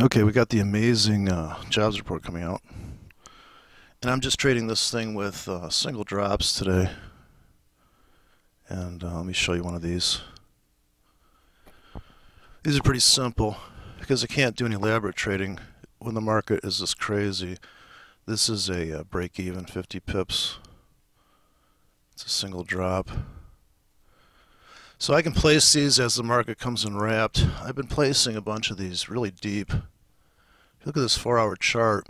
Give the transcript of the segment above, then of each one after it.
Okay, we got the amazing jobs report coming out. And I'm just trading this thing with single drops today. And let me show you one of these. These are pretty simple because I can't do any elaborate trading when the market is this crazy. This is a break even 50 pips. It's a single drop. So I can place these as the market comes in wrapped. I've been placing a bunch of these really deep. If you look at this 4-hour chart,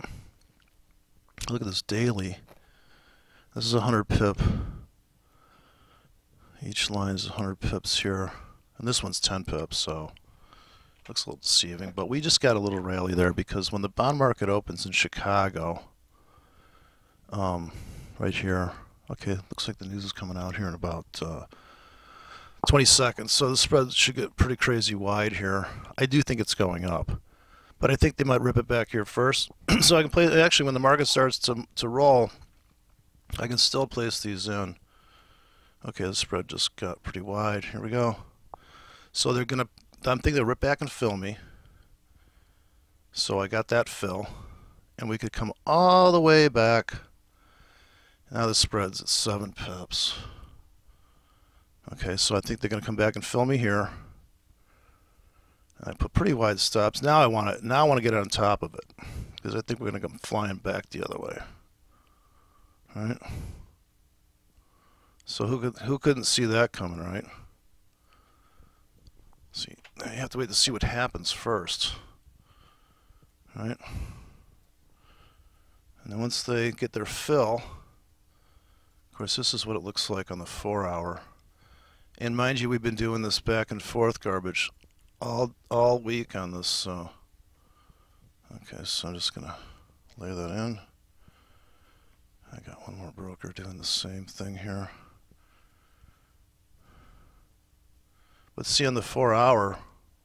look at this daily. This is 100 pip. Each line is 100 pips here. And this one's 10 pips, so it looks a little deceiving. But we just got a little rally there because when the bond market opens in Chicago, right here, okay, looks like the news is coming out here in about 20 seconds. So the spread should get pretty crazy wide here. I do think it's going up, but I think they might rip it back here first. So I can play, actually when the market starts to roll, I can still place these in. Okay, the spread just got pretty wide. Here we go. So they're gonna, I'm thinking they'll rip back and fill me. So I got that fill, and we could come all the way back. Now the spread's at 7 pips. Okay, so I think they're going to come back and fill me here. I put pretty wide stops. Now I want to get on top of it because I think we're going to come flying back the other way. All right. So who couldn't see that coming, right? See, you have to wait to see what happens first. All right. And then once they get their fill, of course, this is what it looks like on the 4-hour. And mind you, we've been doing this back and forth garbage all week on this. Okay, so I'm just gonna lay that in. I got one more broker doing the same thing here. But see, on the 4-hour,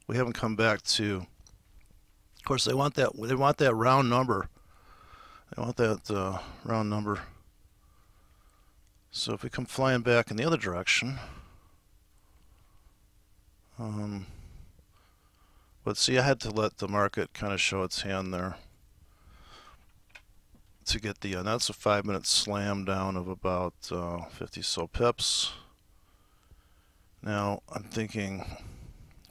we haven't come back to. Of course, they want that round number. They want that round number. So if we come flying back in the other direction. But see, I had to let the market kind of show its hand there to get the, that's a 5-minute slam down of about 50 so pips. Now I'm thinking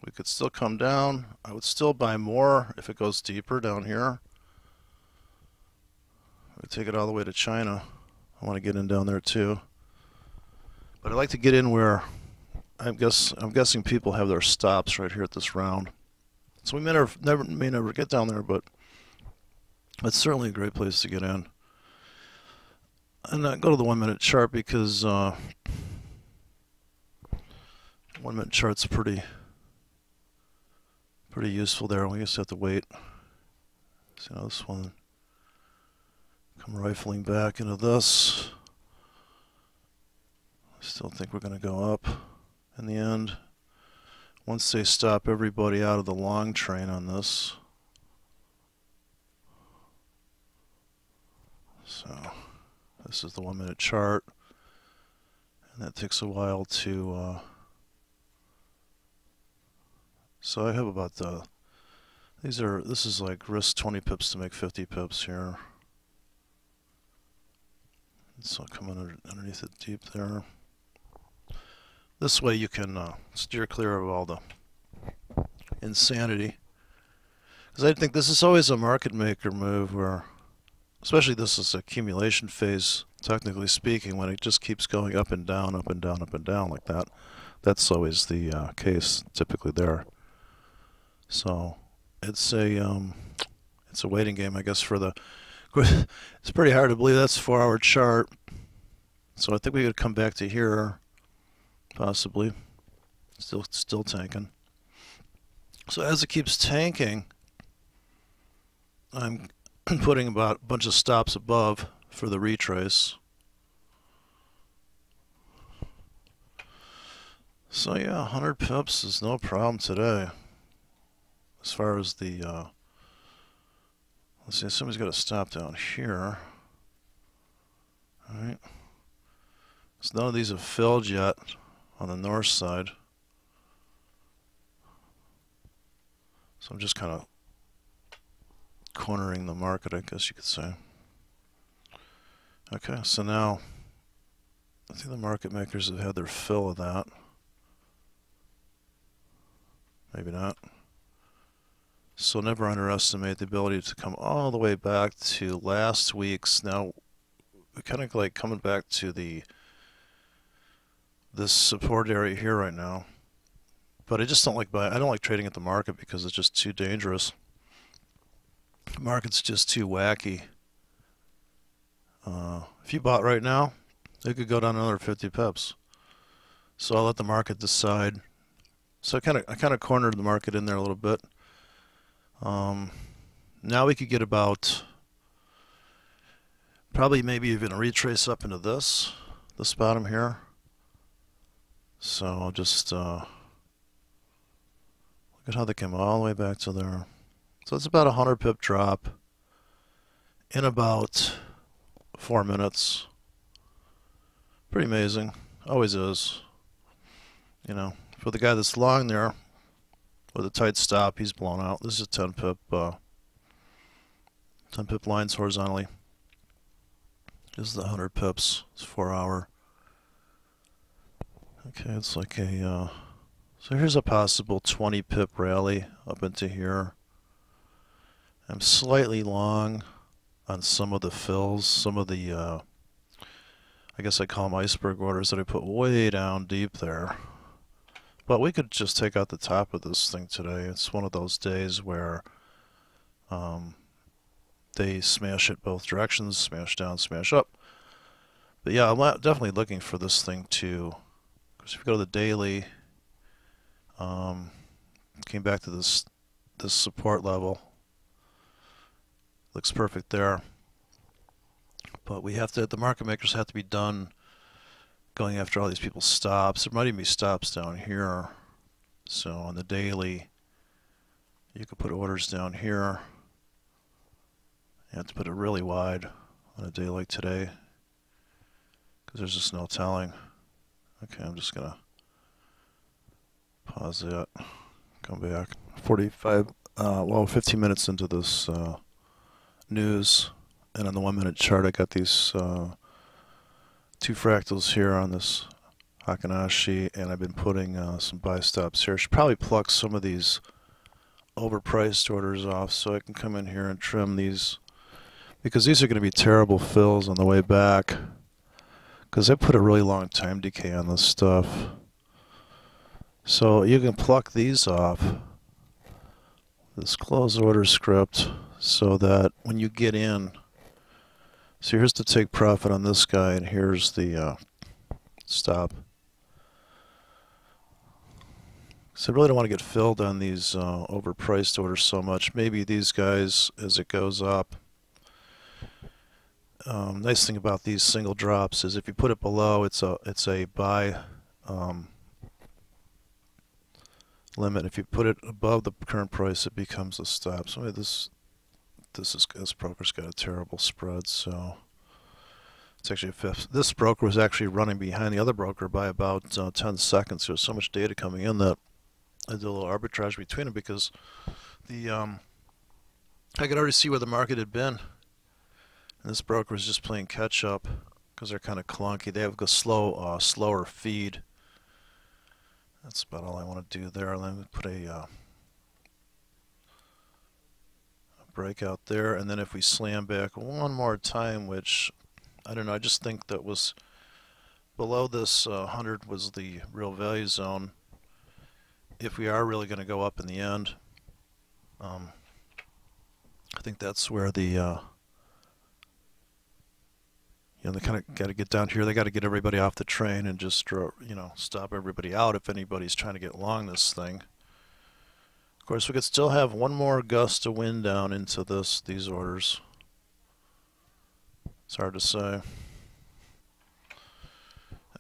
we could still come down. I would still buy more if it goes deeper down here. I would take it all the way to China. I want to get in down there too. But I'd like to get in where I'm guessing people have their stops right here at this round. So we may never get down there, but it's certainly a great place to get in. And go to the 1-minute chart because 1-minute chart's pretty useful there. We just have to wait. See how this one come rifling back into this. I still think we're going to go up in the end. Once they stop everybody out of the long train on this. So this is the 1-minute chart, and that takes a while to so I have about this is like risk 20 pips to make 50 pips here. So I'll come underneath it deep there. This way you can steer clear of all the insanity. Because I think this is always a market maker move where, especially this is accumulation phase, technically speaking, when it just keeps going up and down, up and down, up and down like that. That's always the case typically there. So it's a waiting game, I guess, for the. It's pretty hard to believe that's a 4-hour chart. So I think we could come back to here. Possibly. Still tanking. So as it keeps tanking, I'm putting about a bunch of stops above for the retrace. So yeah, 100 pips is no problem today. As far as the, let's see, somebody's got to stop down here. Alright. So none of these have filled yet on the north side. So I'm just kind of cornering the market, I guess you could say. Okay, so now I think the market makers have had their fill of that. Maybe not. So never underestimate the ability to come all the way back to last week's. Now we're kind of like coming back to this support area here right now. But I just don't like buying. I don't like trading at the market because it's just too dangerous. The market's just too wacky. If you bought right now, it could go down another 50 pips. So I'll let the market decide. So I kind of cornered the market in there a little bit. Now we could get about probably maybe even a retrace up into this bottom here. So I'll just look at how they came all the way back to there. So it's about a 100 pip drop in about 4 minutes. Pretty amazing. Always is. You know, for the guy that's long there with a tight stop, he's blown out. This is a 10 pip lines horizontally. This is the 100 pips. It's 4 hour. Okay, it's like a so here's a possible 20 pip rally up into here. I'm slightly long on some of the fills, some of the I guess I call them iceberg orders that I put way down deep there. But we could just take out the top of this thing today. It's one of those days where they smash it both directions, smash down, smash up. But yeah, I'm definitely looking for this thing to, because if you go to the daily, came back to this support level. Looks perfect there. But we have to, the market makers have to be done going after all these people's stops. There might even be stops down here. So on the daily, you could put orders down here. You have to put it really wide on a day like today, because there's just no telling. Okay, I'm just gonna pause that, come back. 15 minutes into this news, and on the 1 minute chart I got these two fractals here on this Heikin-Ashi, and I've been putting some buy stops here. I should probably pluck some of these overpriced orders off so I can come in here and trim these, because these are going to be terrible fills on the way back, because I put a really long time decay on this stuff. So you can pluck these off, this close order script, so that when you get in, so here's the take profit on this guy, and here's the stop. So I really don't want to get filled on these overpriced orders so much. Maybe these guys as it goes up. Nice thing about these single drops is if you put it below, it's a buy limit. If you put it above the current price, it becomes a stop. So this broker's got a terrible spread, so it's actually a fifth. This broker was actually running behind the other broker by about 10 seconds. There's so much data coming in that I did a little arbitrage between them, because the I could already see where the market had been, and this broker was just playing catch up because they're kind of clunky. They have a slower feed. That's about all I want to do there. Let me put a breakout there, and then if we slam back one more time, which I don't know, I just think that was below this 100 was the real value zone. If we are really going to go up in the end, I think that's where the they kind of got to get down here. They got to get everybody off the train and just stop everybody out if anybody's trying to get long this thing. Of course, we could still have one more gust of wind down into these orders. It's hard to say.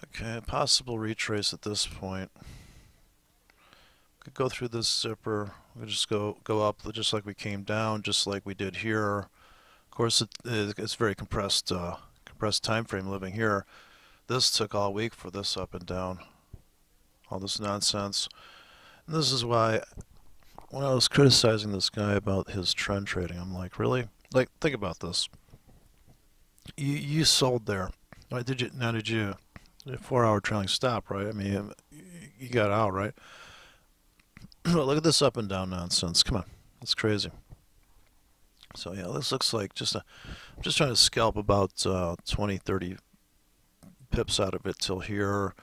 Okay, possible retrace at this point. We could go through this zipper. We could just go up just like we came down, just like we did here. Of course, it's very compressed time frame living here. This took all week for this up and down, all this nonsense. And this is why when I was criticizing this guy about his trend trading, I'm like, really? Like, think about this. You sold there. Right, did you? Now, did you? 4 hour trailing stop, right? I mean, you got out, right? Look at this up and down nonsense. Come on, it's crazy. So yeah, this looks like just a. I'm just trying to scalp about 20, 30 pips out of it till here.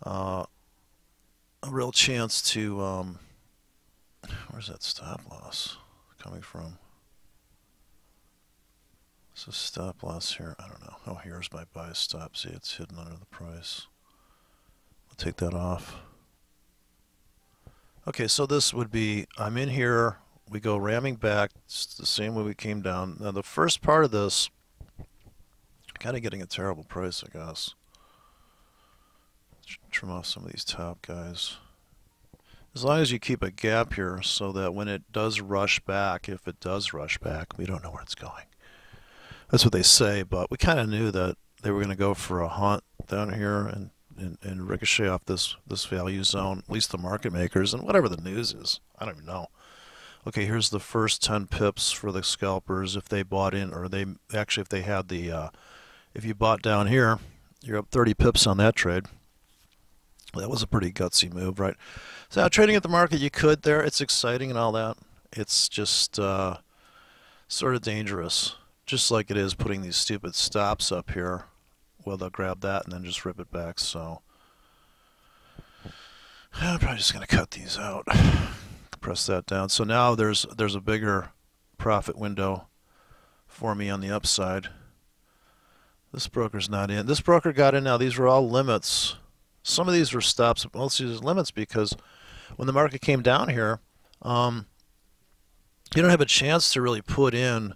Uh, a real chance to. Where's that stop loss coming from? Is this stop loss here? I don't know. Oh, here's my buy stop. See, it's hidden under the price. I'll take that off. Okay, so this would be, I'm in here, we go ramming back, it's the same way we came down. Now the first part of this, kind of getting a terrible price, I guess. Trim off some of these top guys. As long as you keep a gap here so that when it does rush back, if it does rush back, we don't know where it's going. That's what they say, but we kind of knew that they were going to go for a hunt down here and ricochet off this value zone, at least the market makers, and whatever the news is. I don't even know. Okay, here's the first 10 pips for the scalpers if they bought in, or they actually if they had the, if you bought down here, you're up 30 pips on that trade. That was a pretty gutsy move, right? So now trading at the market, you could there. It's exciting and all that. It's just sort of dangerous, just like it is putting these stupid stops up here. Well, they'll grab that and then just rip it back. So I'm probably just going to cut these out. Press that down. So now there's a bigger profit window for me on the upside. This broker's not in. This broker got in now. These were all limits. Some of these were stops, but most of these are limits because when the market came down here, you don't have a chance to really put in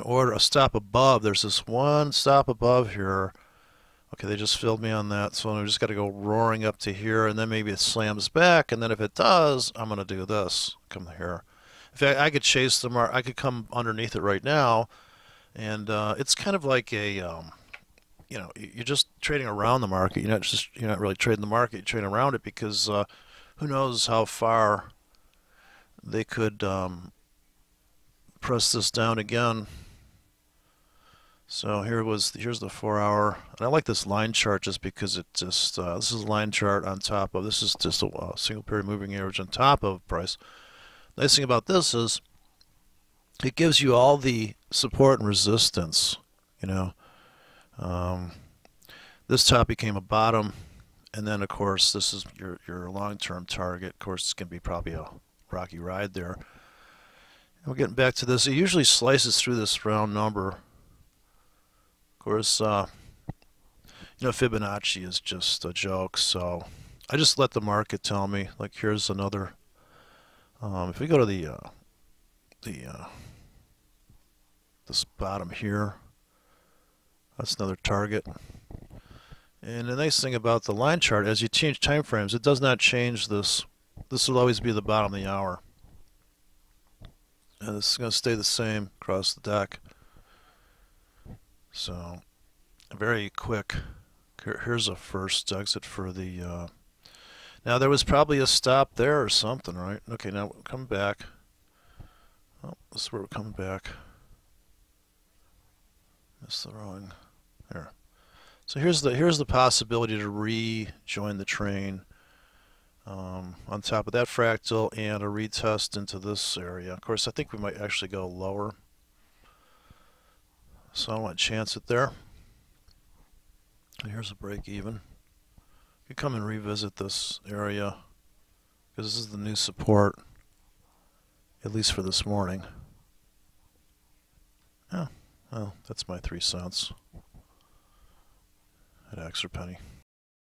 order a stop above. There's this one stop above here. Okay, they just filled me on that, so I just got to go roaring up to here, and then maybe it slams back, and then if it does, I'm going to do this. Come here. In fact, I could chase the market. I could come underneath it right now, and it's kind of like a, you know, you're just trading around the market. You're not really trading the market. You're trading around it because who knows how far they could press this down again. So here's the 4 hour, and I like this line chart just because it just this is a line chart on top of, this is just a single period moving average on top of price. Nice thing about this is it gives you all the support and resistance. You know, this top became a bottom, and then of course this is your long-term target. Of course, it's going to be probably a rocky ride there. And we're getting back to this. It usually slices through this round number. Of course, you know, Fibonacci is just a joke, so I just let the market tell me. Like, here's another. If we go to this bottom here, that's another target. And the nice thing about the line chart, as you change time frames, it does not change this. This will always be the bottom of the hour, and this is going to stay the same across the deck. So, very quick. Here's a first exit for the. Now there was probably a stop there or something, right? Okay, now we're coming back. Oh, this is where we're coming back. That's the wrong. There. So here's the possibility to rejoin the train on top of that fractal and a retest into this area. Of course, I think we might actually go lower. So I don't want to chance it there. Here's a break even. You come and revisit this area because this is the new support, at least for this morning. Yeah, well, that's my 3 cents at X or penny.